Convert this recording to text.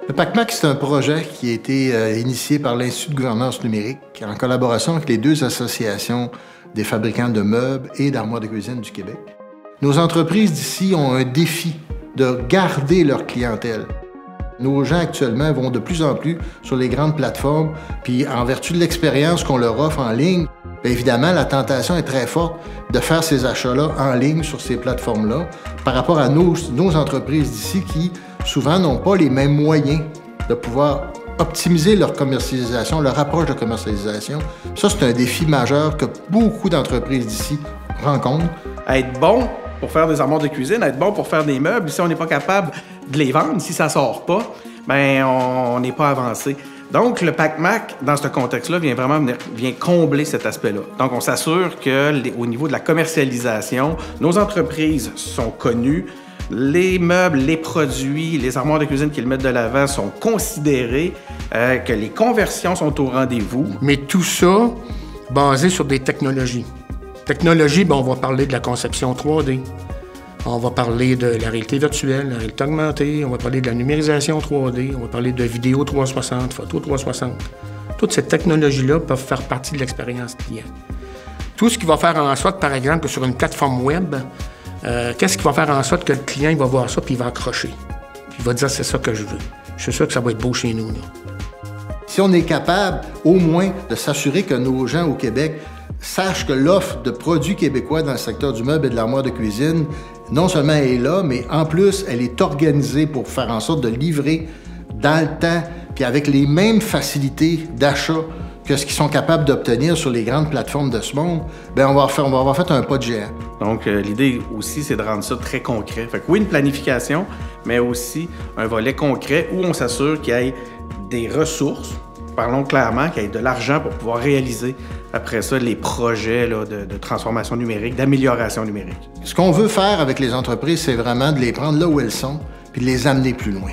Le PACMAC, c'est un projet qui a été initié par l'Institut de gouvernance numérique en collaboration avec les deux associations des fabricants de meubles et d'armoires de cuisine du Québec. Nos entreprises d'ici ont un défi de garder leur clientèle. Nos gens actuellement vont de plus en plus sur les grandes plateformes, puis en vertu de l'expérience qu'on leur offre en ligne, bien évidemment, la tentation est très forte de faire ces achats-là en ligne sur ces plateformes-là par rapport à nos entreprises d'ici qui, souvent, n'ont pas les mêmes moyens de pouvoir optimiser leur commercialisation, leur approche de commercialisation. Ça, c'est un défi majeur que beaucoup d'entreprises d'ici rencontrent. Être bon pour faire des armoires de cuisine, être bon pour faire des meubles, si on n'est pas capable de les vendre, si ça ne sort pas, bien, on n'est pas avancé. Donc, le PACMAC, dans ce contexte-là, vient combler cet aspect-là. Donc, on s'assure qu'au niveau de la commercialisation, nos entreprises sont connues, les meubles, les produits, les armoires de cuisine qu'ils mettent de l'avant sont considérés, que les conversions sont au rendez-vous. Mais tout ça basé sur des technologies. Technologie, bien, on va parler de la conception 3D. On va parler de la réalité virtuelle, la réalité augmentée, on va parler de la numérisation 3D, on va parler de vidéo 360, photo 360. Toutes ces technologies-là peuvent faire partie de l'expérience client. Tout ce qui va faire en sorte, par exemple, que sur une plateforme web, qu'est-ce qui va faire en sorte que le client il va voir ça puis il va accrocher. Puis il va dire, c'est ça que je veux. Je suis sûr que ça va être beau chez nous, là. Si on est capable, au moins, de s'assurer que nos gens au Québec sachent que l'offre de produits québécois dans le secteur du meuble et de l'armoire de cuisine, non seulement est là, mais en plus, elle est organisée pour faire en sorte de livrer dans le temps, puis avec les mêmes facilités d'achat que ce qu'ils sont capables d'obtenir sur les grandes plateformes de ce monde, bien, on va avoir fait un pas de géant. Donc, l'idée aussi, c'est de rendre ça très concret. Fait que oui, une planification, mais aussi un volet concret où on s'assure qu'il y ait des ressources, parlons clairement, qu'il y ait de l'argent pour pouvoir réaliser après ça les projets là, de transformation numérique, d'amélioration numérique. Ce qu'on veut faire avec les entreprises, c'est vraiment de les prendre là où elles sont puis de les amener plus loin.